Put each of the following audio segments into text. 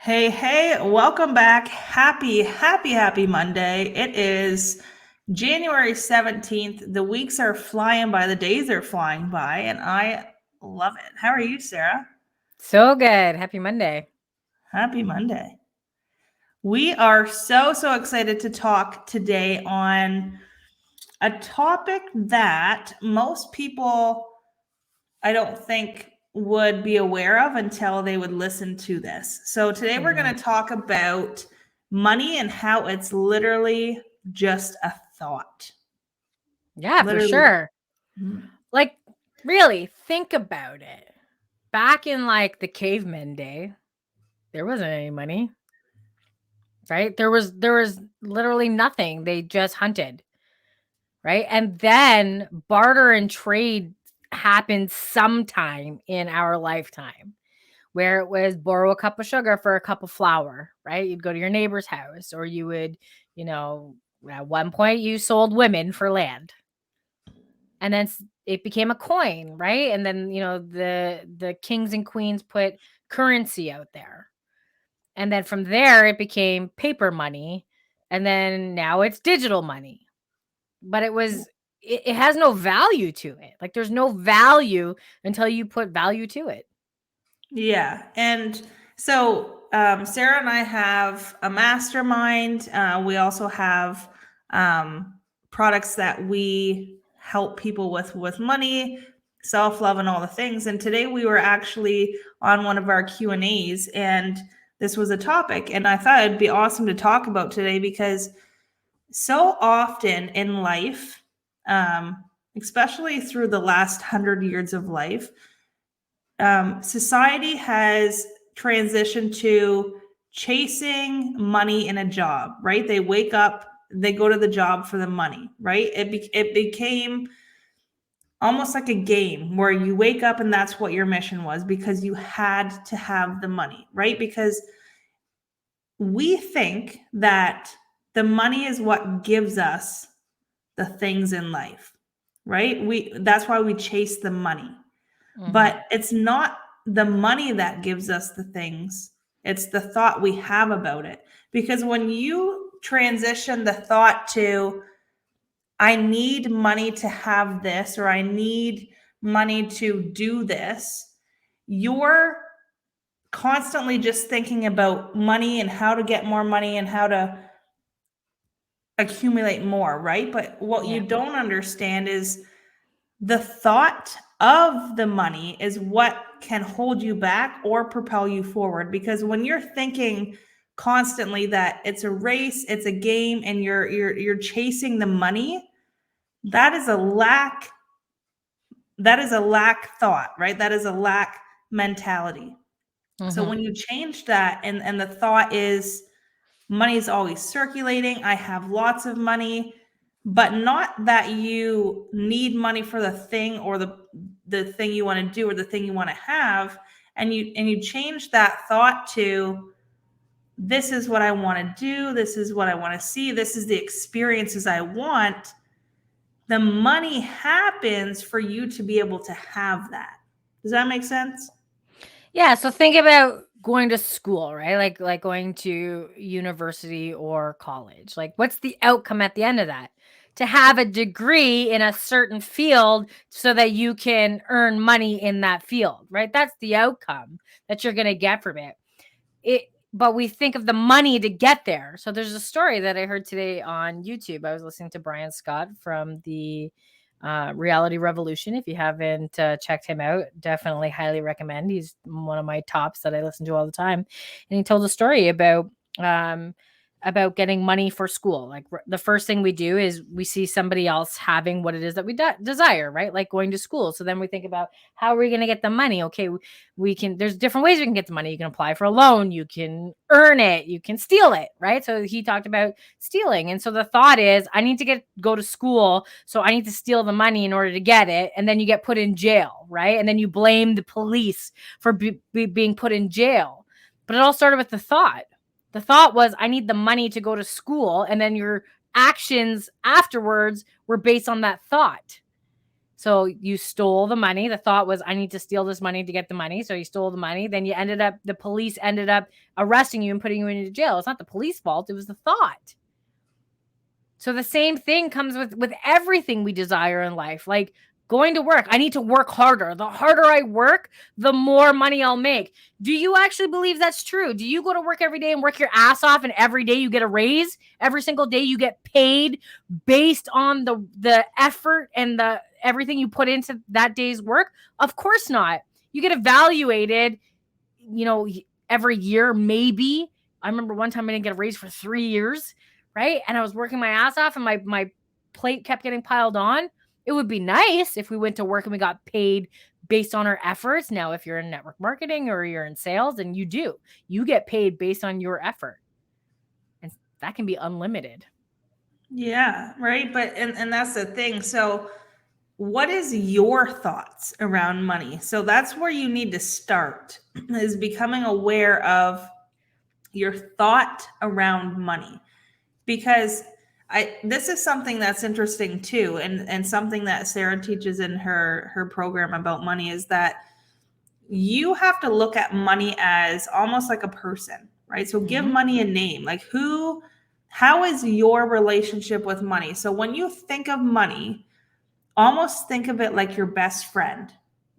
Hey, welcome back. Happy Monday. It is January 17th. The weeks are flying by, the days are flying by, and I love it. How are you, Sarah? So good. Happy Monday. Happy Monday. We are so excited to talk today on a topic that most people, I don't think, would be aware of until they would listen to this. So today we're going Mhm. to talk about money and how it's literally just a thought. Yeah, for Literally. sure. Mhm. Like, really, think about it. Back in the caveman day, there wasn't any money, right? There was literally nothing. They just hunted, right? And then barter and trade happened sometime in our lifetime where it was borrow a cup of sugar for a cup of flour, right? You'd go to your neighbor's house or you would, you know, at one point you sold women for land. And then it became a coin, right? And then the kings and queens put currency out there, and then from there it became paper money, and then now it's digital money. But it has no value to it. Like, there's no value until you put value to it. Yeah. And so Sarah and I have a mastermind. We also have um, products that we help people with money, self-love, and all the things. And today we were actually on one of our Q&As, and this was a topic. And I thought it'd be awesome to talk about today because so often in life, especially through the last 100 years of life, society has transitioned to chasing money in a job, right? They wake up, they go to the job for the money, right? It became almost like a game where you wake up and that's what your mission was because you had to have the money, right? Because we think that the money is what gives us the things in life, right? That's why we chase the money. Mhm. But it's not the money that gives us the things, it's the thought we have about it. Because when you transition the thought to, I need money to have this, or I need money to do this, you're constantly just thinking about money and how to get more money and how to accumulate more, right? But what you Yeah. don't understand is the thought of the money is what can hold you back or propel you forward, because when you're thinking constantly that it's a race, it's a game, and you're chasing the money, that is a lack thought, right? That is a lack mentality. So Mhm. when you change that, and the thought is, money is always circulating, I have lots of money, but not that you need money for the thing, or the thing you want to do, or the thing you want to have, and you change that thought to, this is what I want to do, this is what I want to see, this is the experiences I want. The money happens for you to be able to have that. Does that make sense? Yeah, so think about going to school, right? Like going to university or college. Like, what's the outcome at the end of that? To have a degree in a certain field so that you can earn money in that field, right? That's the outcome that you're going to get from it. But we think of the money to get there. So there's a story that I heard today on YouTube. I was listening to Brian Scott from the Reality Revolution. If you haven't checked him out, definitely highly recommend. He's one of my tops that I listen to all the time. And he told a story about getting money for school. Like, the first thing we do is we see somebody else having what it is that we desire, right? Like going to school. So then we think about, how are we going to get the money? Okay, we can, there's different ways we can get the money. You can apply for a loan, you can earn it, you can steal it, right? So he talked about stealing. And so the thought is, I need to go to school, so I need to steal the money in order to get it. And then you get put in jail, right? And then you blame the police for being put in jail. But it all started with the thought. The thought was, I need the money to go to school. And then your actions afterwards were based on that thought. So you stole the money. The thought was, I need to steal this money to get the money. So you stole the money. Then the police ended up arresting you and putting you into jail. It's not the police fault. It was the thought. So the same thing comes with everything we desire in life. Like going to work. I need to work harder. The harder I work, the more money I'll make. Do you actually believe that's true? Do you go to work every day and work your ass off, and every day you get a raise? Every single day you get paid based on the effort and the everything you put into that day's work? Of course not. You get evaluated, every year, maybe. I remember one time I didn't get a raise for 3 years, right? And I was working my ass off and my plate kept getting piled on. It would be nice if we went to work and we got paid based on our efforts. Now, if you're in network marketing or you're in sales, then you get paid based on your effort. And that can be unlimited. Yeah, right. But and that's the thing. So what is your thoughts around money? So that's where you need to start, is becoming aware of your thought around money. Because this is something that's interesting too, and something that Sara teaches in her program about money, is that you have to look at money as almost like a person, right? So give money a name. Like how is your relationship with money? So when you think of money, almost think of it like your best friend,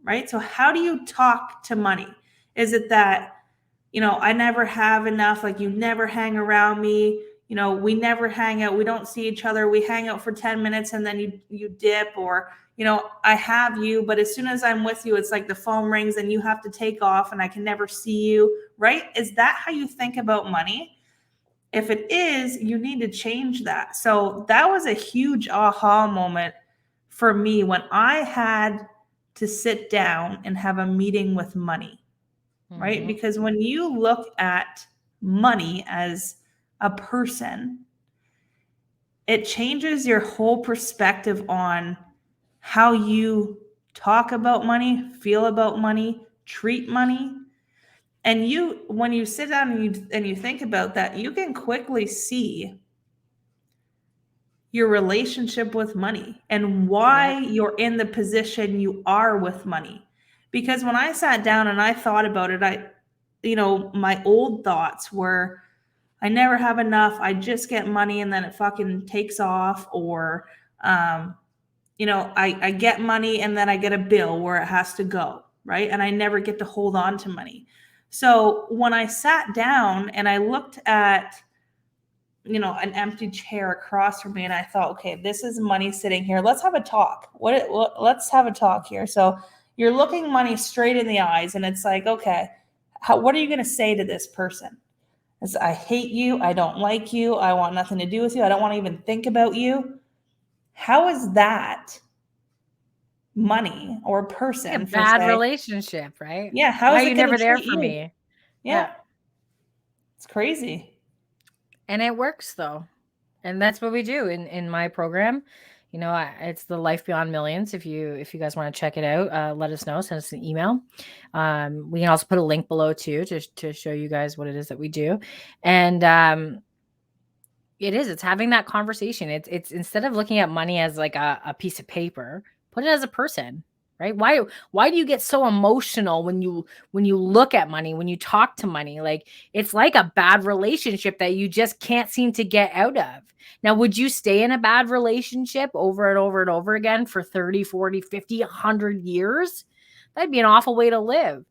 right? So how do you talk to money? Is it that, I never have enough, like you never hang around me, we never hang out, we don't see each other, we hang out for 10 minutes and then you dip, or, I have you, but as soon as I'm with you, it's like the phone rings and you have to take off and I can never see you, right? Is that how you think about money? If it is, you need to change that. So that was a huge aha moment for me when I had to sit down and have a meeting with money, right? Because when you look at money as a person, it changes your whole perspective on how you talk about money, feel about money, treat money. And when you sit down and you think about that, you can quickly see your relationship with money and why you're in the position you are with money. Because when I sat down and I thought about it, my old thoughts were, I never have enough. I just get money and then it fucking takes off. Or, I get money and then I get a bill where it has to go, right? And I never get to hold on to money. So when I sat down and I looked at, an empty chair across from me, and I thought, okay, this is money sitting here. Let's have a talk. Let's have a talk here. So you're looking money straight in the eyes, and it's like, okay, what are you going to say to this person? It's, I hate you. I don't like you. I want nothing to do with you. I don't want to even think about you. How is that money or person? A bad relationship, right? Yeah. How Why is are you never there for me? Yeah. It's crazy. And it works though. And that's what we do in my program. It's the Life Beyond Millions. If you guys want to check it out, let us know. Send us an email. We can also put a link below too to show you guys what it is that we do. And it's having that conversation. It's instead of looking at money as like a piece of paper, put it as a person. Right? Why do you get so emotional when you look at money, when you talk to money? Like it's like a bad relationship that you just can't seem to get out of. Now, would you stay in a bad relationship over and over and over again for 30, 40, 50, 100 years? That'd be an awful way to live.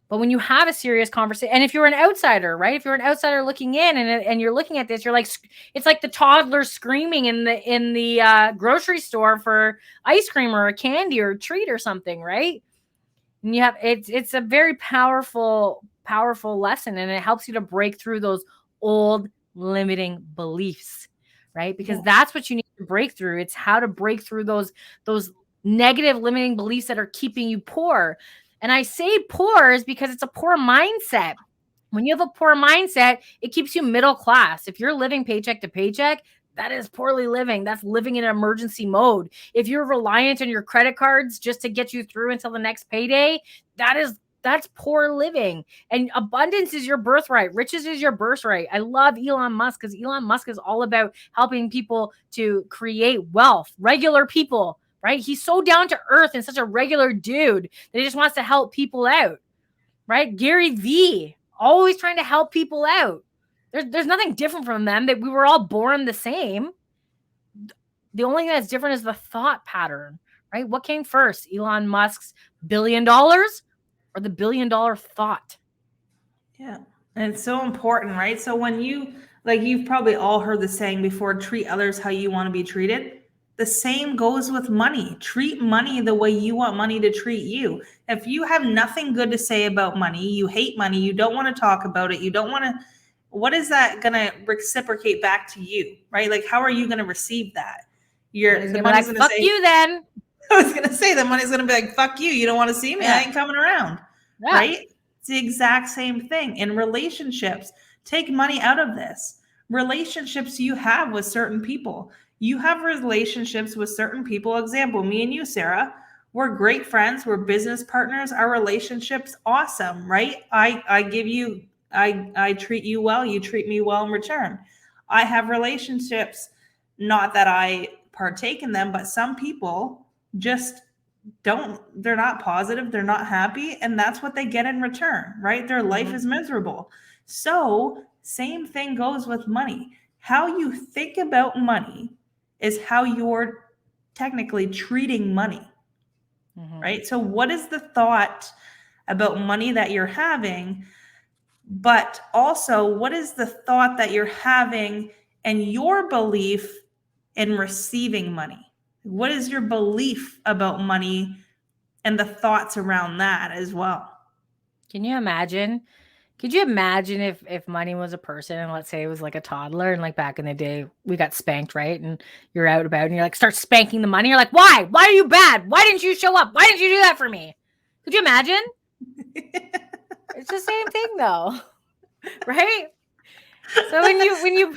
But when you have a serious conversation, and if you're an outsider, right? If you're an outsider looking in and you're looking at this, you're like, it's like the toddler screaming in the grocery store for ice cream or a candy or a treat or something, right? And you have it's a very powerful lesson, and it helps you to break through those old limiting beliefs, right? Because that's what you need to break through. It's how to break through those negative limiting beliefs that are keeping you poor. And I say poor is because it's a poor mindset. When you have a poor mindset, it keeps you middle class. If you're living paycheck to paycheck, that is poorly living. That's living in emergency mode. If you're reliant on your credit cards just to get you through until the next payday, that's poor living. And abundance is your birthright. Riches is your birthright. I love Elon Musk because Elon Musk is all about helping people to create wealth, regular people right? He's so down to earth and such a regular dude that he just wants to help people out, right? Gary Vee, always trying to help people out. There's nothing different from them, that we were all born the same. The only thing that's different is the thought pattern, right? What came first, Elon Musk's $1 billion or the $1 billion thought? Yeah. And it's so important, right? So when you've probably all heard the saying before, treat others how you want to be treated. The same goes with money. Treat money the way you want money to treat you. If you have nothing good to say about money, you hate money, you don't want to talk about it, you don't want to, what is that going to reciprocate back to you, right? Like, how are you going to receive that? The money's going to fuck say, you then. I was going to say, the money's going to be like, fuck you. You don't want to see me. Yeah. I ain't coming around. Yeah. Right? It's the exact same thing in relationships. Take money out of this. Relationships you have with certain people. You have relationships with certain people. Example, me and you, Sarah, we're great friends. We're business partners. Our relationship's awesome, right? I treat you well. You treat me well in return. I have relationships, not that I partake in them, but some people just they're not positive, they're not happy, and that's what they get in return, right? Their life is miserable. So same thing goes with money. How you think about money is how you're technically treating money, right? So what is the thought about money that you're having, but also what is the thought that you're having and your belief in receiving money? What is your belief about money and the thoughts around that as well? Can you imagine? Could you imagine if money was a person, and let's say it was like a toddler, and like back in the day we got spanked, right? And you're out about and you're like, start spanking the money. You're like, why? Why are you bad? Why didn't you show up? Why didn't you do that for me? Could you imagine? It's the same thing though. Right? So when you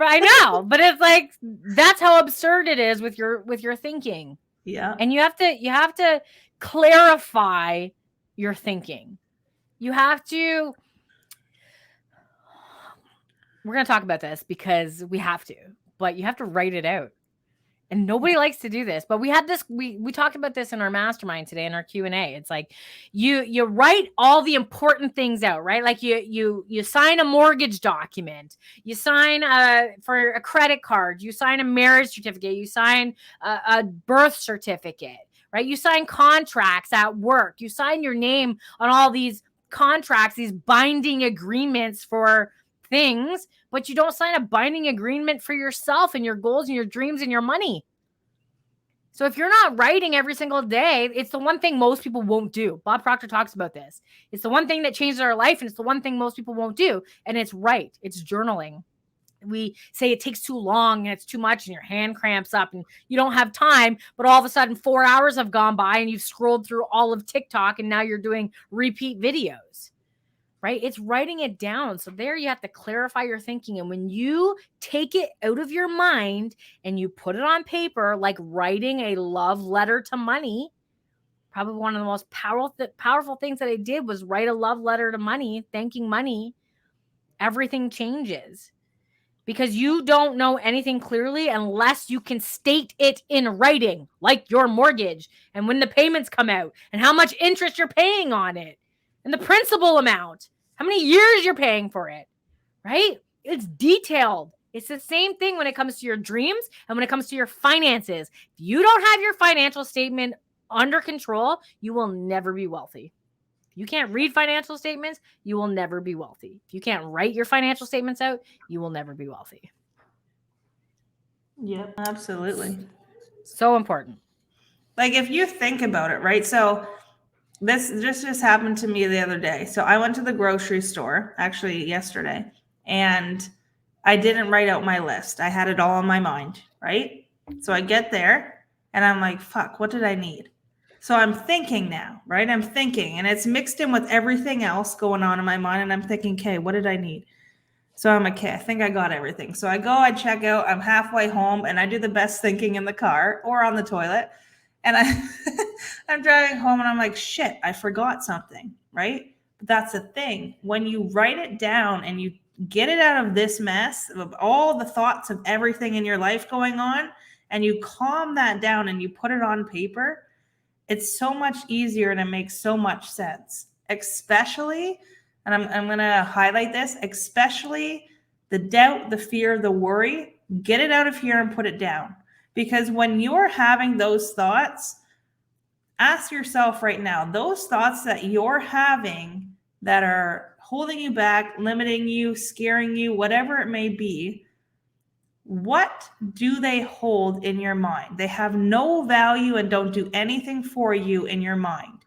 I know, but it's like, that's how absurd it is with your thinking. Yeah. And you have to clarify your thinking. You have to, we're going to talk about this because we have to, but you have to write it out. And nobody likes to do this, but we had this, we talked about this in our mastermind today in our Q&A. It's like you write all the important things out, right? Like you sign a mortgage document, you sign for a credit card, you sign a marriage certificate, you sign a birth certificate, right? You sign contracts at work, you sign your name on all these contracts, these binding agreements for things, but you don't sign a binding agreement for yourself and your goals and your dreams and your money. So if you're not writing every single day, it's the one thing most people won't do. Bob Proctor talks about this. It's the one thing that changes our life, and it's the one thing most people won't do. And it's write. It's journaling. We say it takes too long and it's too much and your hand cramps up and you don't have time, but all of a sudden 4 hours have gone by and you've scrolled through all of TikTok and now you're doing repeat videos. Right? It's writing it down. So there you have to clarify your thinking. And when you take it out of your mind and you put it on paper, like writing a love letter to money, probably one of the most powerful things that I did was write a love letter to money, thanking money. Everything changes because you don't know anything clearly unless you can state it in writing, like your mortgage and when the payments come out and how much interest you're paying on it and the principal amount, how many years you're paying for it, right? It's detailed. It's the same thing when it comes to your dreams and when it comes to your finances. If you don't have your financial statement under control, you will never be wealthy. If you can't read financial statements, you will never be wealthy. If you can't write your financial statements out, you will never be wealthy. Yeah, absolutely. So important. Like if you think about it, right? So this just happened to me the other day. So I went to the grocery store actually yesterday and I didn't write out my list. I had it all in my mind, right? So I get there and I'm like, fuck, what did I need? So I'm thinking now, right? I'm thinking and it's mixed in with everything else going on in my mind. And I'm thinking, okay, what did I need? So I'm like, okay, I think I got everything. So I go, I check out, I'm halfway home and I do the best thinking in the car or on the toilet. And I'm driving home and I'm like, shit, I forgot something, right? But that's the thing. When you write it down and you get it out of this mess of all the thoughts of everything in your life going on, and you calm that down and you put it on paper, it's so much easier and it makes so much sense. Especially, and I'm going to highlight this, especially the doubt, the fear, the worry, get it out of here and put it down. Because when you're having those thoughts, ask yourself right now, those thoughts that you're having that are holding you back, limiting you, scaring you, whatever it may be, what do they hold in your mind? They have no value and don't do anything for you in your mind.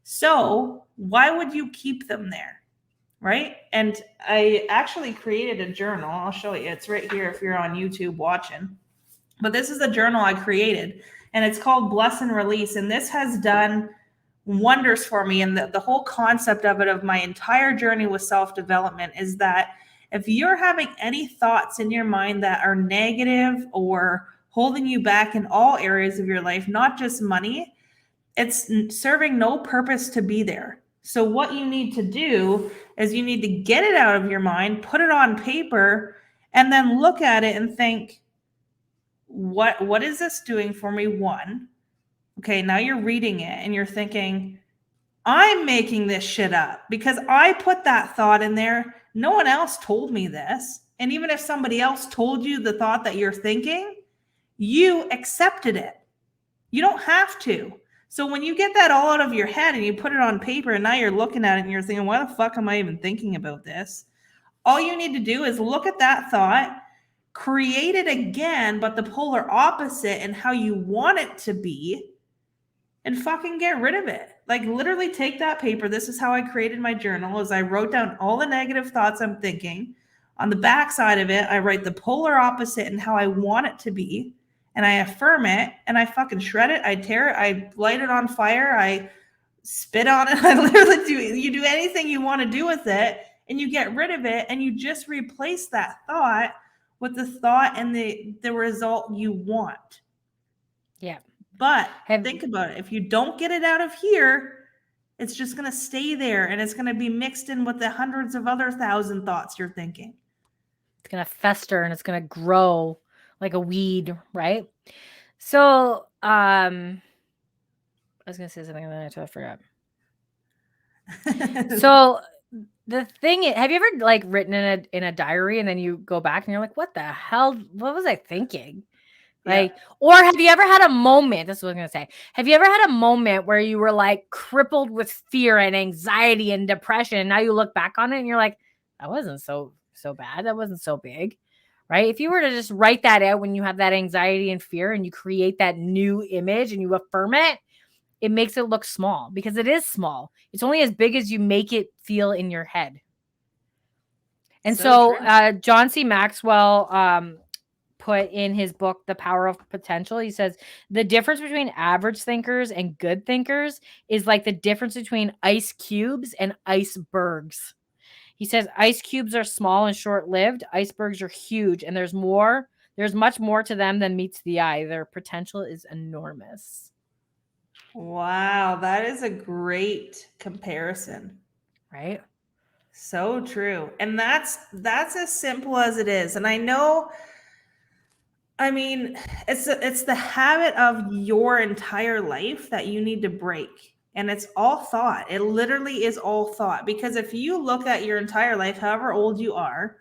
So why would you keep them there? Right? And I actually created a journal. I'll show you. It's right here if you're on YouTube watching. But this is a journal I created, and it's called Bless and Release. And this has done wonders for me. And the whole concept of it, of my entire journey with self-development, is that if you're having any thoughts in your mind that are negative or holding you back in all areas of your life, not just money, it's serving no purpose to be there. So what you need to do is you need to get it out of your mind, put it on paper, and then look at it and think, what is this doing for me? One, okay, now you're reading it and you're thinking, I'm making this shit up because I put that thought in there. No one else told me this. And even if somebody else told you the thought that you're thinking, you accepted it. You don't have to. So when you get that all out of your head and you put it on paper and now you're looking at it and you're thinking, why the fuck am I even thinking about this? All you need to do is look at that thought, create it again, but the polar opposite and how you want it to be, and fucking get rid of it. Like literally take that paper. This is how I created my journal, is I wrote down all the negative thoughts I'm thinking. On the back side of it, I write the polar opposite and how I want it to be. And I affirm it and I fucking shred it. I tear it. I light it on fire. I spit on it. I literally you do anything you want to do with it and you get rid of it and you just replace that thought with the thought and the result you want. Yeah. But think about it. If you don't get it out of here, it's just going to stay there and it's going to be mixed in with the hundreds of other thousand thoughts you're thinking. It's going to fester and it's going to grow like a weed, right? So, I was going to say something and then I totally forgot. So the thing is, have you ever like written in a diary and then you go back and you're like, what the hell? What was I thinking? Like, yeah. Or have you ever had a moment? This is what I'm going to say. Have you ever had a moment where you were like crippled with fear and anxiety and depression? And now you look back on it and you're like, that wasn't so bad. That wasn't so big. Right? If you were to just write that out when you have that anxiety and fear and you create that new image and you affirm it, it makes it look small because it is small. It's only as big as you make it feel in your head. And so John C. Maxwell put in his book, The Power of Potential, he says, the difference between average thinkers and good thinkers is like the difference between ice cubes and icebergs. He says ice cubes are small and short-lived. Icebergs are huge, and there's much more to them than meets the eye. Their potential is enormous. Wow, that is a great comparison. Right? So true. And that's as simple as it is. And I know, I mean, it's the habit of your entire life that you need to break. And it's all thought. It literally is all thought. Because if you look at your entire life, however old you are,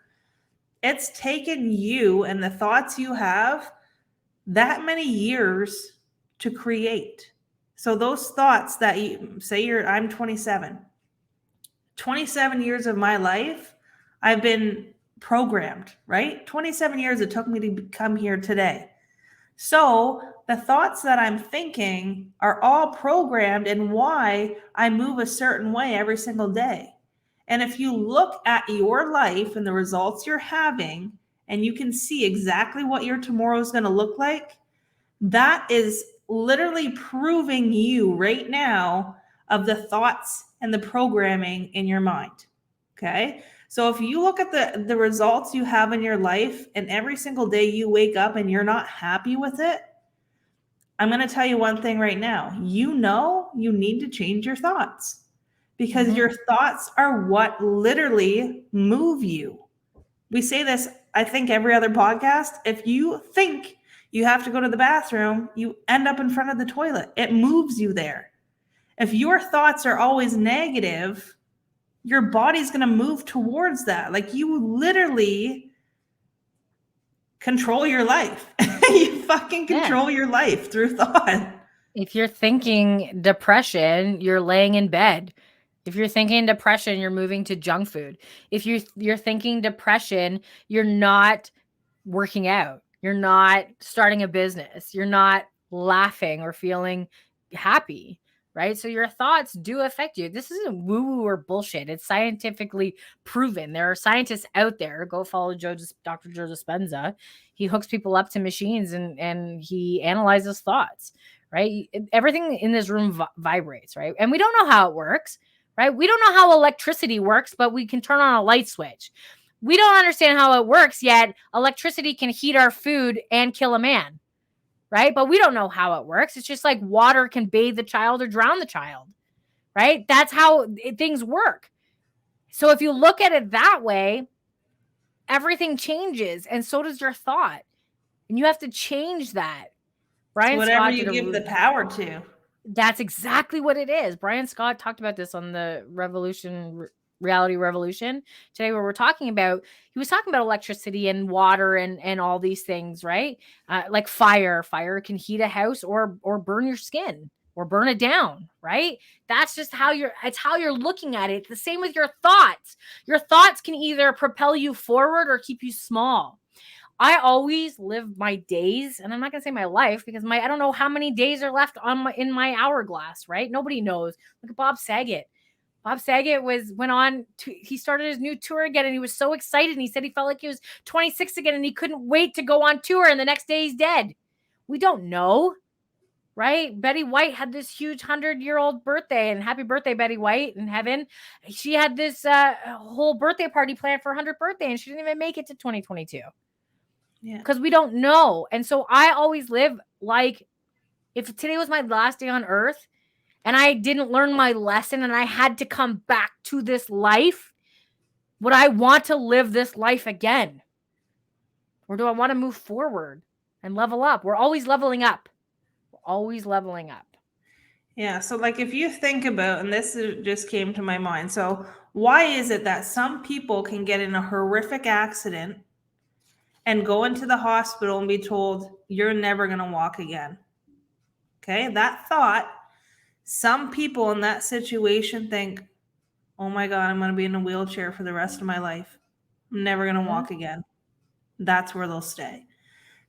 it's taken you and the thoughts you have that many years to create. So those thoughts that you say I'm 27. 27 years of my life, I've been programmed, right? 27 years it took me to come here today. So the thoughts that I'm thinking are all programmed in why I move a certain way every single day. And if you look at your life and the results you're having, and you can see exactly what your tomorrow is going to look like, that is literally proving you right now of the thoughts and the programming in your mind. Okay. So if you look at the results you have in your life and every single day you wake up and you're not happy with it, I'm going to tell you one thing right now. You know you need to change your thoughts because your thoughts are what literally move you. We say this, I think, every other podcast. If you think You have to go to the bathroom, you end up in front of the toilet. It moves you there. If your thoughts are always negative, your body's going to move towards that. Like, you literally control your life. You fucking control your life through thought. If you're thinking depression, you're laying in bed. If you're thinking depression, you're moving to junk food. If you're thinking depression, you're not working out. You're not starting a business. You're not laughing or feeling happy, right? So your thoughts do affect you. This isn't woo-woo or bullshit. It's scientifically proven. There are scientists out there. Go follow Dr. Joe Dispenza. He hooks people up to machines and he analyzes thoughts, right? Everything in this room vibrates, right? And we don't know how it works, right? We don't know how electricity works, but we can turn on a light switch. We don't understand how it works yet. Electricity can heat our food and kill a man, right? But we don't know how it works. It's just like water can bathe the child or drown the child, right? That's how things work. So if you look at it that way, everything changes, and so does your thought. And you have to change that. Brian whatever Scott you give the power to. That's exactly what it is. Brian Scott talked about this on the Reality Revolution today, where he was talking about electricity and water and all these things, right? Like fire can heat a house or burn your skin or burn it down, right? That's just it's how you're looking at it. It's the same with your thoughts. Your thoughts can either propel you forward or keep you small. I always live my days, and I'm not going to say my life, because I don't know how many days are left in my hourglass, right? Nobody knows. Look at Bob Saget. Bob Saget he started his new tour again, and he was so excited. And he said he felt like he was 26 again, and he couldn't wait to go on tour. And the next day he's dead. We don't know, right? Betty White had this huge 100-year-old birthday, and happy birthday, Betty White, in heaven. She had this whole birthday party planned for her 100th birthday, and she didn't even make it to 2022. Yeah. Because we don't know. And so I always live like, if today was my last day on earth and I didn't learn my lesson and I had to come back to this life, would I want to live this life again? Or do I want to move forward and level up? We're always leveling up. We're always leveling up. Yeah. So like, if you think about, and this just came to my mind. So why is it that some people can get in a horrific accident and go into the hospital and be told, you're never going to walk again? Okay. That thought, some people in that situation think, oh my God, I'm going to be in a wheelchair for the rest of my life. I'm never going to walk again. That's where they'll stay.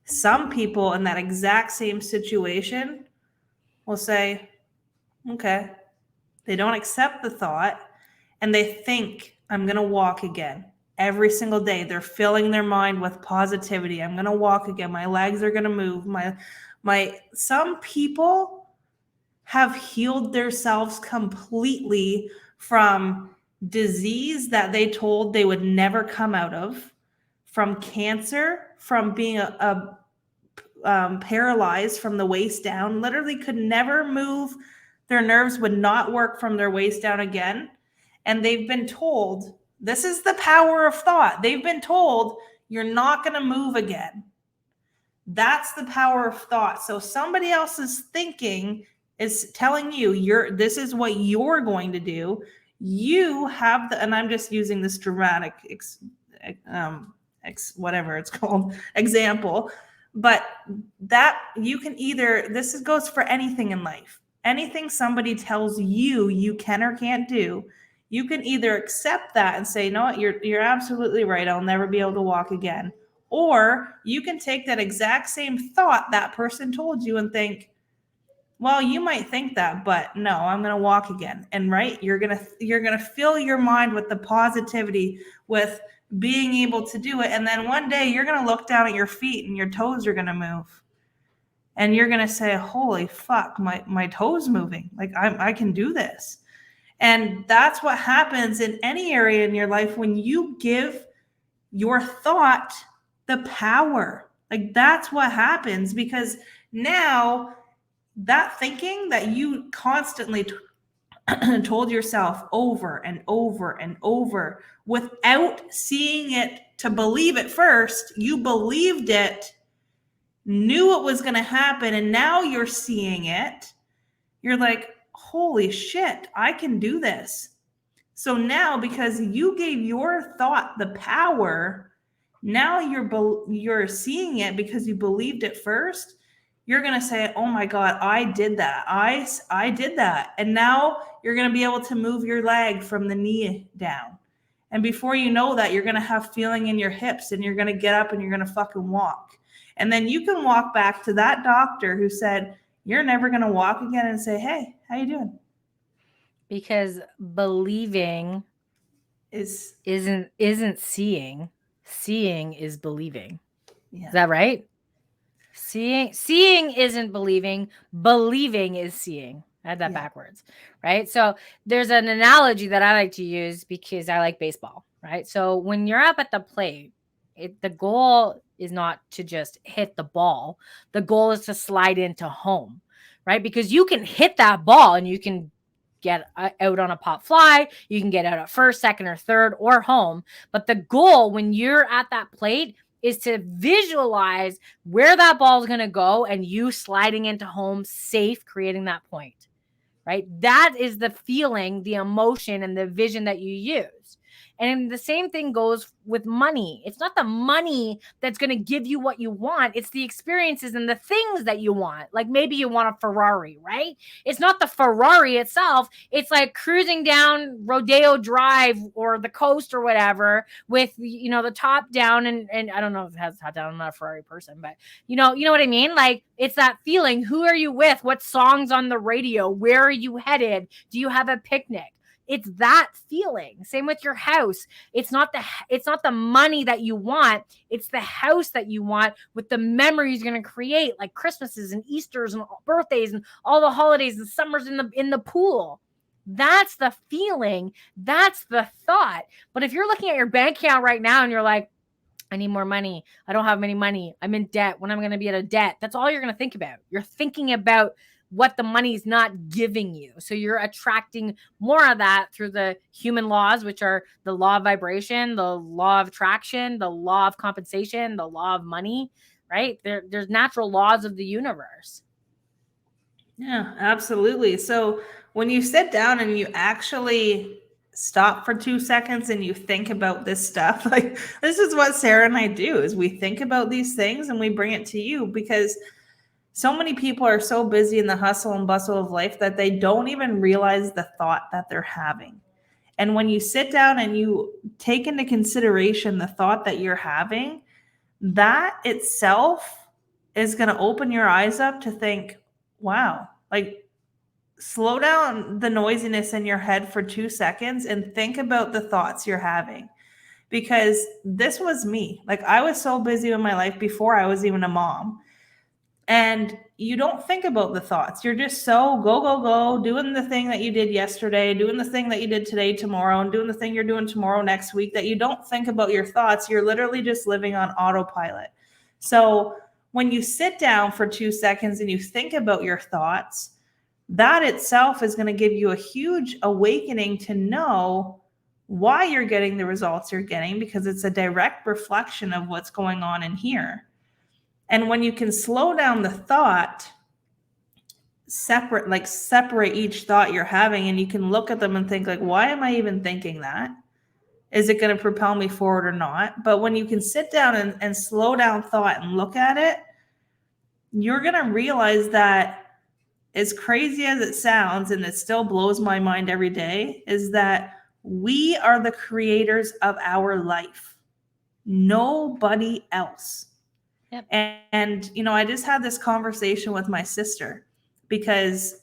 Some people in that exact same situation will say, okay, they don't accept the thought and they think, I'm going to walk again. Every single day, they're filling their mind with positivity. I'm going to walk again. My legs are going to move. Some people have healed themselves completely from disease that they told they would never come out of, from cancer, from being paralyzed from the waist down, literally could never move. Their nerves would not work from their waist down again. And they've been told, this is the power of thought. They've been told, you're not going to move again. That's the power of thought. So somebody else's thinking is telling you, this is what you're going to do. You have and I'm just using this dramatic, whatever it's called, example, but that you can this goes for anything in life. Anything somebody tells you can or can't do, you can either accept that and say, no, you're absolutely right. I'll never be able to walk again. Or you can take that exact same thought that person told you and think, well, you might think that, but no, I'm going to walk again. And right, you're going to fill your mind with the positivity, with being able to do it. And then one day you're going to look down at your feet and your toes are going to move. And you're going to say, holy fuck, my toes moving. Like I can do this. And that's what happens in any area in your life when you give your thought the power. Like that's what happens, because now that thinking that you constantly told yourself over and over and over without seeing it to believe it first, you believed it. knew it was going to happen, and now you're seeing it. You're like, holy shit, I can do this. So now, because you gave your thought the power, now you're seeing it because you believed it first. You're going to say, oh my God, I did that. I did that. And now you're going to be able to move your leg from the knee down. And before you know that, you're going to have feeling in your hips, and you're going to get up and you're going to fucking walk. And then you can walk back to that doctor who said, you're never going to walk again, and say, hey, how you doing? Because believing isn't seeing. Seeing is believing. Yeah. Is that right? Seeing isn't believing. Believing is seeing. I had that backwards, right? So there's an analogy that I like to use because I like baseball, right? So when you're up at the plate, the goal is not to just hit the ball. The goal is to slide into home, right? Because you can hit that ball and you can get out on a pop fly. You can get out at first, second, or third, or home. But the goal when you're at that plate is to visualize where that ball is going to go and you sliding into home safe, creating that point, right? That is the feeling, the emotion, and the vision that you use. And the same thing goes with money. It's not the money that's going to give you what you want. It's the experiences and the things that you want. Like maybe you want a Ferrari, right? It's not the Ferrari itself. It's like cruising down Rodeo Drive or the coast or whatever with, the top down. And I don't know if it has top down. I'm not a Ferrari person, but you know what I mean? Like it's that feeling. Who are you with? What songs on the radio? Where are you headed? Do you have a picnic? It's that feeling. Same with your house. It's not the money that you want. It's the house that you want with the memories you're going to create, like Christmases and Easters and birthdays and all the holidays and summers in the pool. That's the feeling. That's the thought. But if you're looking at your bank account right now and you're like, I need more money. I don't have any money. I'm in debt. When I'm going to be out of debt? That's all you're going to think about. You're thinking about what the money's not giving you. So you're attracting more of that through the human laws, which are the law of vibration, the law of attraction, the law of compensation, the law of money, right? There's natural laws of the universe. Yeah, absolutely. So when you sit down and you actually stop for 2 seconds and you think about this stuff, like this is what Sara and I do, is we think about these things and we bring it to you, because so many people are so busy in the hustle and bustle of life that they don't even realize the thought that they're having. And when you sit down and you take into consideration the thought that you're having, that itself is going to open your eyes up to think, wow, like slow down the noisiness in your head for 2 seconds and think about the thoughts you're having. Because this was me. Like I was so busy in my life before I was even a mom. And you don't think about the thoughts. You're just so go, doing the thing that you did yesterday, doing the thing that you did today, tomorrow, and doing the thing you're doing tomorrow, next week, that you don't think about your thoughts. You're literally just living on autopilot. So when you sit down for 2 seconds and you think about your thoughts, that itself is going to give you a huge awakening to know why you're getting the results you're getting, because it's a direct reflection of what's going on in here. And when you can slow down the thought, separate each thought you're having, and you can look at them and think like, why am I even thinking that? Is it going to propel me forward or not? But when you can sit down and slow down thought and look at it, you're going to realize that, as crazy as it sounds, and it still blows my mind every day, is that we are the creators of our life. Nobody else. Yep. And, I just had this conversation with my sister, because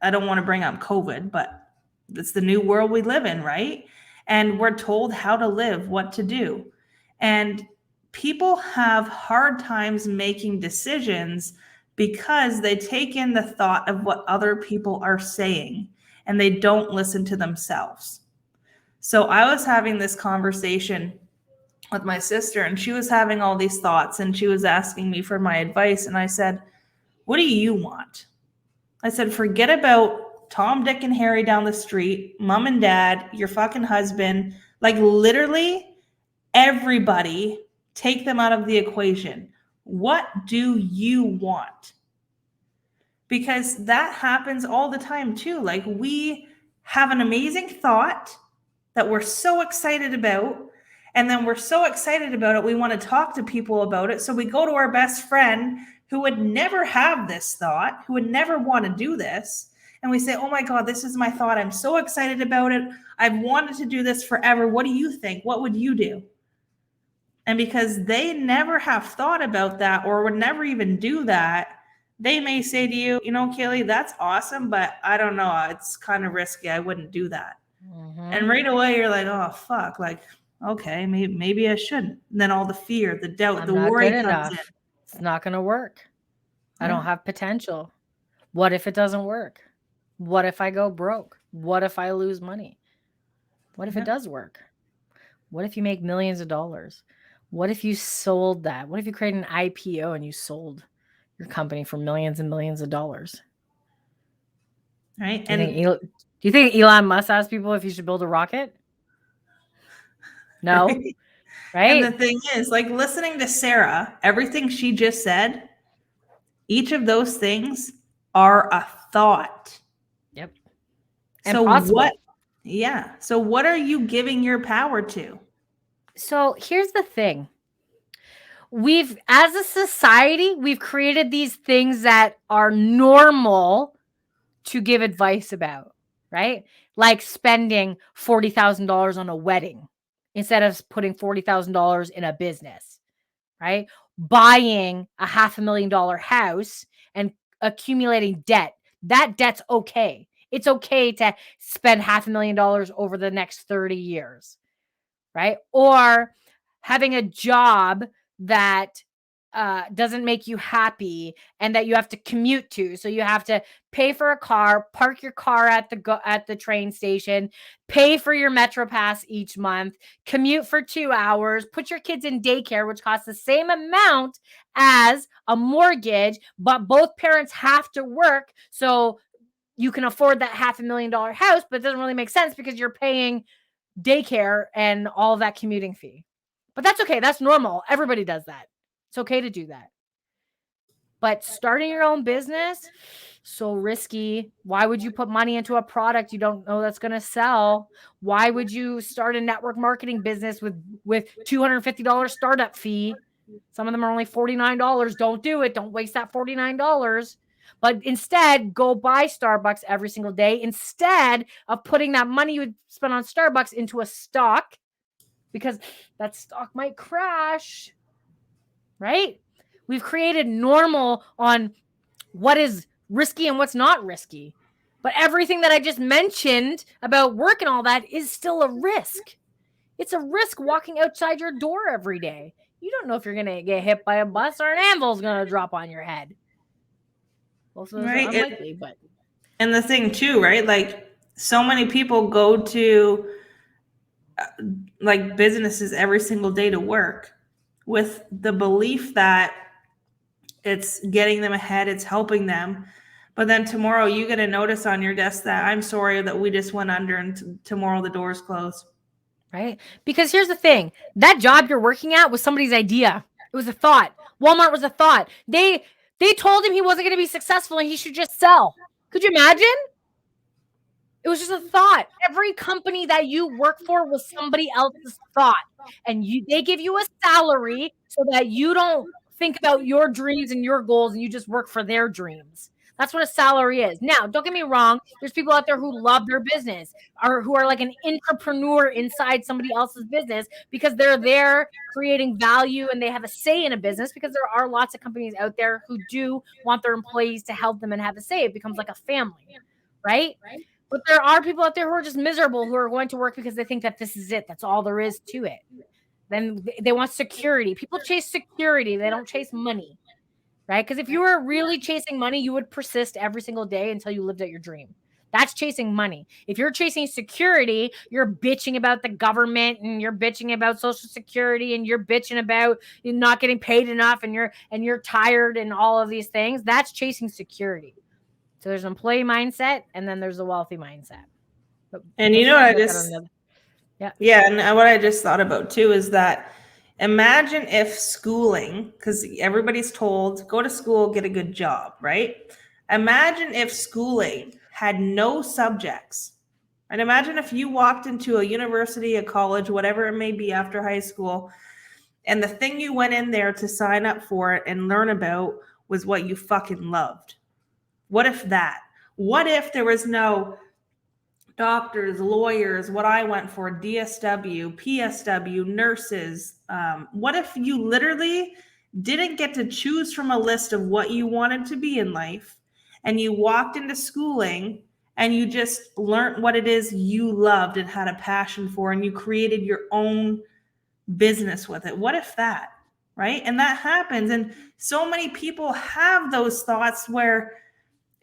I don't want to bring up COVID, but it's the new world we live in, right? And we're told how to live, what to do. And people have hard times making decisions because they take in the thought of what other people are saying and they don't listen to themselves. So I was having this conversation with my sister, and she was having all these thoughts, and she was asking me for my advice. And I said, what do you want? I said, forget about Tom, Dick, and Harry down the street, mom and dad, your fucking husband, like literally everybody, take them out of the equation. What do you want? Because that happens all the time too. Like, we have an amazing thought that we're so excited about, and then we're so excited about it, we want to talk to people about it. So we go to our best friend who would never have this thought, who would never want to do this. And we say, oh my God, this is my thought. I'm so excited about it. I've wanted to do this forever. What do you think? What would you do? And because they never have thought about that or would never even do that, they may say to you, Kaily, that's awesome, but I don't know. It's kind of risky. I wouldn't do that. Mm-hmm. And right away, you're like, oh, fuck. Like, okay, maybe I shouldn't. And then all the fear, the doubt, the worry comes in. It's not going to work. Yeah. I don't have potential. What if it doesn't work? What if I go broke? What if I lose money? What if it does work? What if you make millions of dollars? What if you sold that? What if you created an IPO and you sold your company for millions and millions of dollars? Right. Do you think Elon Musk asks people if you should build a rocket? No. Right. And the thing is, like, listening to Sara, everything she just said, each of those things are a thought. Yep. And so possible. So what are you giving your power to? So here's the thing. As a society, we've created these things that are normal to give advice about, right? Like spending $40,000 on a wedding instead of putting $40,000 in a business, right? Buying a $500,000 house and accumulating debt. That debt's okay. It's okay to spend $500,000 over the next 30 years, right? Or having a job that doesn't make you happy and that you have to commute to. So you have to pay for a car, park your car at the train station, pay for your Metro Pass each month, commute for 2 hours, put your kids in daycare, which costs the same amount as a mortgage, but both parents have to work. So you can afford that $500,000 house, but it doesn't really make sense because you're paying daycare and all of that commuting fee. But that's okay. That's normal. Everybody does that. It's okay to do that. But starting your own business, so risky. Why would you put money into a product you don't know that's going to sell? Why would you start a network marketing business with $250 startup fee? Some of them are only $49. Don't do it. Don't waste that $49. But instead, go buy Starbucks every single day instead of putting that money you would spend on Starbucks into a stock, because that stock might crash, right? We've created normal on what is risky and what's not risky. But everything that I just mentioned about work and all that is still a risk. It's a risk walking outside your door every day. You don't know if you're going to get hit by a bus or an anvil's going to drop on your head. Both of those are unlikely, but. And the thing too, right? Like, so many people go to like businesses every single day to work with the belief that it's getting them ahead, it's helping them. But then tomorrow you get a notice on your desk that, I'm sorry that we just went under and tomorrow the doors close. Right? Because here's the thing. That job you're working at was somebody's idea. It was a thought. Walmart was a thought. They told him he wasn't going to be successful and he should just sell. Could you imagine? It was just a thought. Every company that you work for was somebody else's thought. And they give you a salary so that you don't think about your dreams and your goals and you just work for their dreams. That's what a salary is. Now, don't get me wrong. There's people out there who love their business or who are like an entrepreneur inside somebody else's business because they're there creating value and they have a say in a business, because there are lots of companies out there who do want their employees to help them and have a say. It becomes like a family, right? But there are people out there who are just miserable, who are going to work because they think that this is it. That's all there is to it. Then they want security. People chase security. They don't chase money, right? Because if you were really chasing money, you would persist every single day until you lived out your dream. That's chasing money. If you're chasing security, you're bitching about the government and you're bitching about Social Security and you're bitching about you not getting paid enough and you're tired and all of these things. That's chasing security. So there's an employee mindset and then there's a wealthy mindset. And you know what I just, and what I just thought about too is that Imagine if schooling, because everybody's told, go to school, get a good job, right? Imagine if schooling had no subjects. And imagine if you walked into a university, a college, whatever it may be after high school, and the thing you went in there to sign up for it and learn about was what you fucking loved. What if that? What if there was no doctors, lawyers, what I went for, DSW, PSW, nurses? What if you literally didn't get to choose from a list of what you wanted to be in life and you walked into schooling and you just learned what it is you loved and had a passion for and you created your own business with it? What if that, right? And that happens. And so many people have those thoughts where,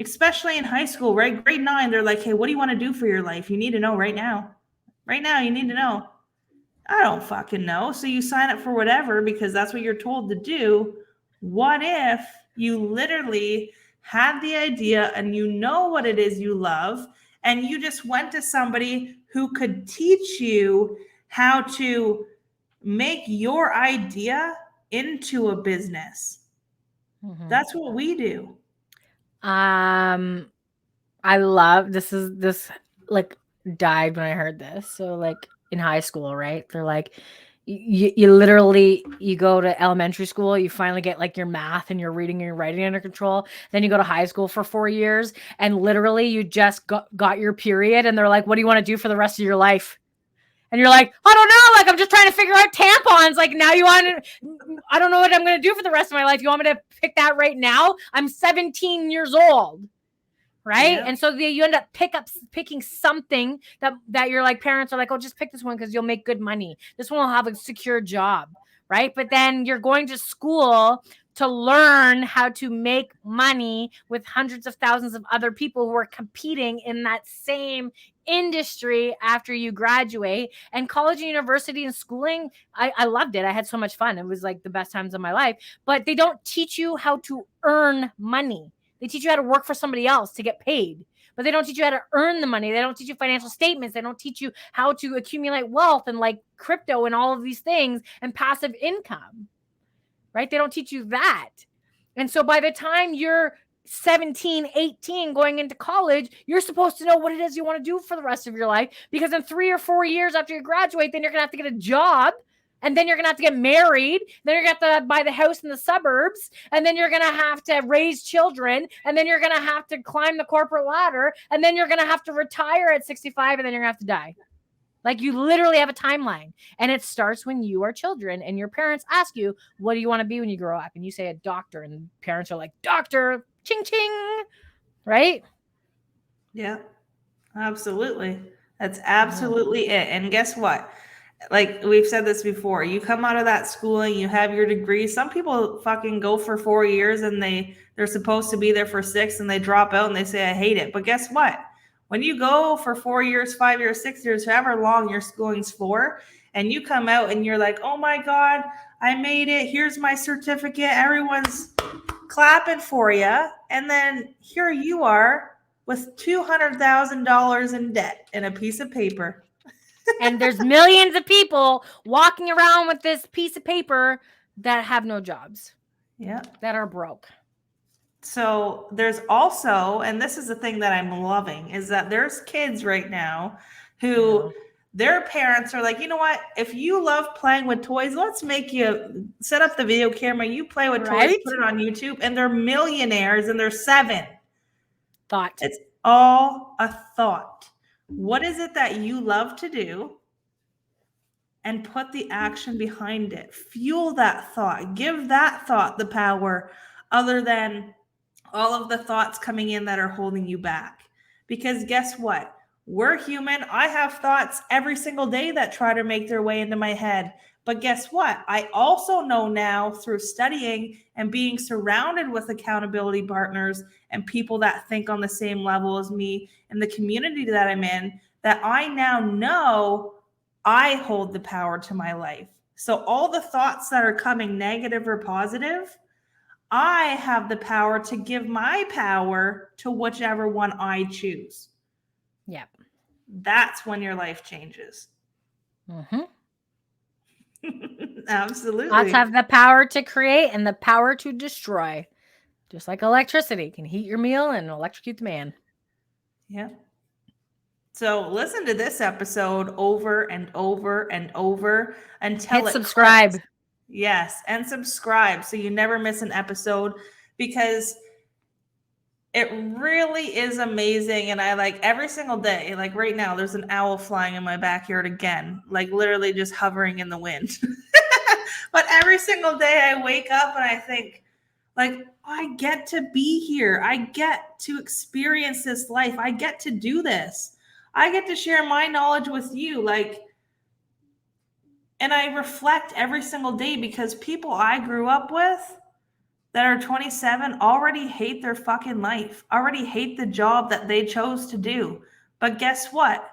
especially in high school, right? Grade 9, they're like, hey, what do you want to do for your life? You need to know right now. Right now, you need to know. I don't fucking know. So you sign up for whatever because that's what you're told to do. What if you literally had the idea and you know what it is you love and you just went to somebody who could teach you how to make your idea into a business? That's what we do. I love this like died when I heard this. So like in high school, right? They're like you literally you go to elementary school, you finally get like your math and your reading and your writing under control. Then you go to high school for 4 years and literally you just got your period and they're like, what do you want to do for the rest of your life? And you're like, I don't know. Like, I'm just trying to figure out tampons. Like, now you want to, I don't know what I'm going to do for the rest of my life. You want me to pick that right now? I'm 17 years old. Right. Yeah. And so you end up picking something that your like parents are like, oh, just pick this one because you'll make good money. This one will have a secure job. Right. But then you're going to school to learn how to make money with hundreds of thousands of other people who are competing in that same industry after you graduate. And college and university and schooling, I loved it. I had so much fun. It was like the best times of my life. But they don't teach you how to earn money. They teach you how to work for somebody else to get paid, but they don't teach you how to earn the money. They don't teach you financial statements. They don't teach you how to accumulate wealth and like crypto and all of these things and passive income, right? They don't teach you that. And so by the time you're 17, 18 going into college, you're supposed to know what it is you want to do for the rest of your life, because in 3 or 4 years after you graduate, then you're going to have to get a job. And then you're going to have to get married. Then you're going to have to buy the house in the suburbs. And then you're going to have to raise children. And then you're going to have to climb the corporate ladder. And then you're going to have to retire at 65. And then you're going to have to die. Like, you literally have a timeline. And it starts when you are children and your parents ask you, what do you want to be when you grow up? And you say a doctor. And parents are like, doctor, ching, ching. Right? Yeah, absolutely. That's absolutely it. And guess what? Like we've said this before, you come out of that schooling, you have your degree. Some people fucking go for 4 years and they're supposed to be there for 6 and they drop out and they say, I hate it. But guess what? When you go for 4 years, 5 years, 6 years, however long your schooling's for, and you come out and you're like, oh my God, I made it. Here's my certificate. Everyone's clapping for you. And then here you are with $200,000 in debt and a piece of paper. And there's millions of people walking around with this piece of paper that have no jobs. Yeah. That are broke. So there's also, and this is the thing that I'm loving, is that there's kids right now who their parents are like, you know what? If you love playing with toys, let's make you set up the video camera. You play with toys, put it on YouTube, and they're millionaires and they're 7. Thought. It's all a thought. What is it that you love to do? And put the action behind it. Fuel that thought. Give that thought the power, other than all of the thoughts coming in that are holding you back. Because guess what? We're human. I have thoughts every single day that try to make their way into my head. But guess what? I also know now through studying and being surrounded with accountability partners and people that think on the same level as me and the community that I'm in, that I now know I hold the power to my life. So all the thoughts that are coming, negative or positive, I have the power to give my power to whichever one I choose. Yep. That's when your life changes. Absolutely. Thoughts have the power to create and the power to destroy. Just like electricity can heat your meal and electrocute the man. Yeah. So listen to this episode over and over and over until Hit it subscribe. clicks. Yes, and subscribe so you never miss an episode, because it really is amazing. And I like every single day, like right now, there's an owl flying in my backyard again, like literally just hovering in the wind. But every single day I wake up and I think, like, I get to be here. I get to experience this life. I get to do this. I get to share my knowledge with you. Like, and I reflect every single day because people I grew up with that are 27 already hate their fucking life, already hate the job that they chose to do. But guess what?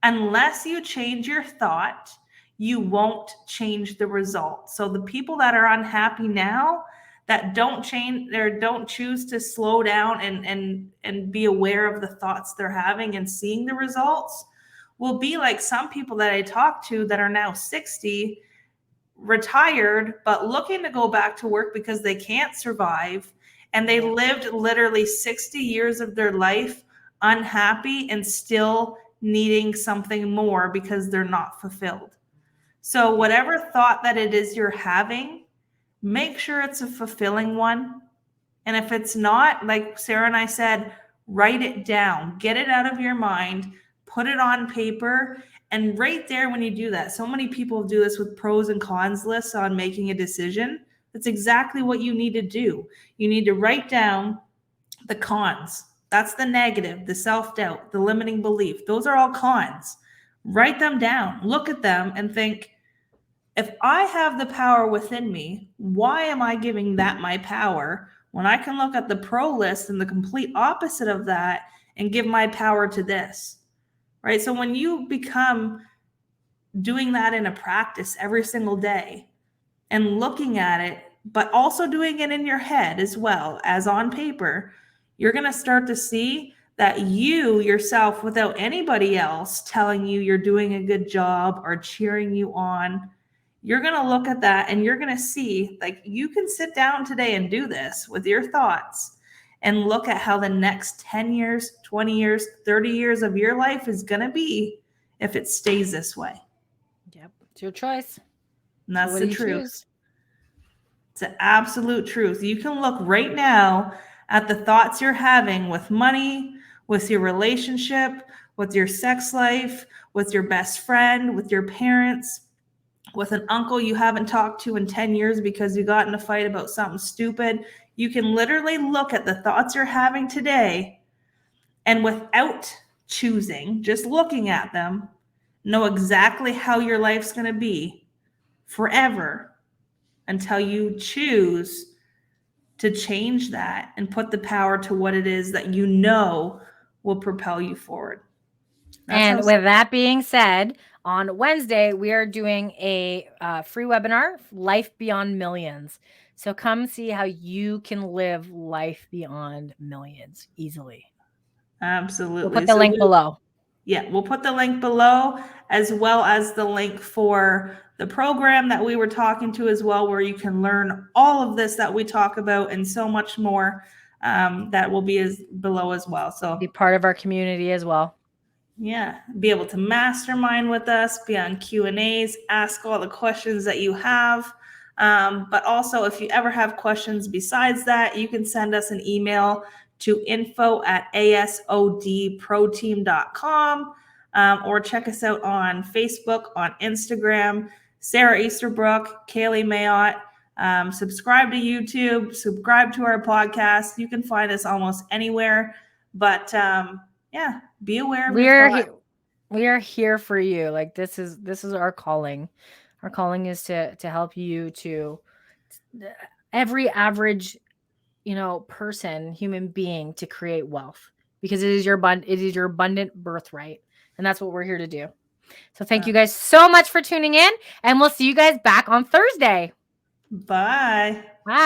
Unless you change your thought, you won't change the result. So the people that are unhappy now, that don't change or don't choose to slow down and be aware of the thoughts they're having and seeing the results, will be like some people that I talk to that are now 60, retired, but looking to go back to work because they can't survive. And they lived literally 60 years of their life unhappy and still needing something more because they're not fulfilled. So whatever thought that it is you're having, make sure it's a fulfilling one. And if it's not, like Sara and I said, write it down, get it out of your mind, put it on paper. And right there, when you do that, so many people do this with pros and cons lists on making a decision. That's exactly what you need to do. You need to write down the cons. That's the negative, the self-doubt, the limiting belief. Those are all cons. Write them down, look at them and think, if I have the power within me, why am I giving that my power when I can look at the pro list and the complete opposite of that and give my power to this? Right? So when you become doing that in a practice every single day and looking at it, but also doing it in your head as well as on paper, you're going to start to see that you yourself, without anybody else telling you you're doing a good job or cheering you on, you're going to look at that and you're going to see, like, you can sit down today and do this with your thoughts and look at how the next 10 years, 20 years, 30 years of your life is going to be if it stays this way. Yep. It's your choice. And that's So the truth. It's the absolute truth. You can look right now at the thoughts you're having with money, with your relationship, with your sex life, with your best friend, with your parents, with an uncle you haven't talked to in 10 years because you got in a fight about something stupid. You can literally look at the thoughts you're having today and without choosing, just looking at them, know exactly how your life's going to be forever until you choose to change that and put the power to what it is that you know will propel you forward. And with that being said, on Wednesday, we are doing a free webinar, Life Beyond Millions. So come see how you can live life beyond millions easily. Absolutely. We'll put the link below. Yeah, we'll put the link below, as well as the link for the program that we were talking to as well, where you can learn all of this that we talk about and so much more. That will be below as well. So be part of our community as well. Yeah, be able to mastermind with us, be on Q&As, ask all the questions that you have. But also, if you ever have questions besides that, you can send us an email to info@asodproteam.com, or check us out on Facebook, on Instagram, Sara Easterbrook, Kaily Mayotte. Subscribe to YouTube, subscribe to our podcast. You can find us almost anywhere. But yeah, be aware of your thoughts. We are here for you. Like, this is our calling. Our calling is to help you, to every average, person, human being, to create wealth, because it is your abundant birthright, and that's what we're here to do. So thank you guys so much for tuning in, and we'll see you guys back on Thursday. Bye. Bye.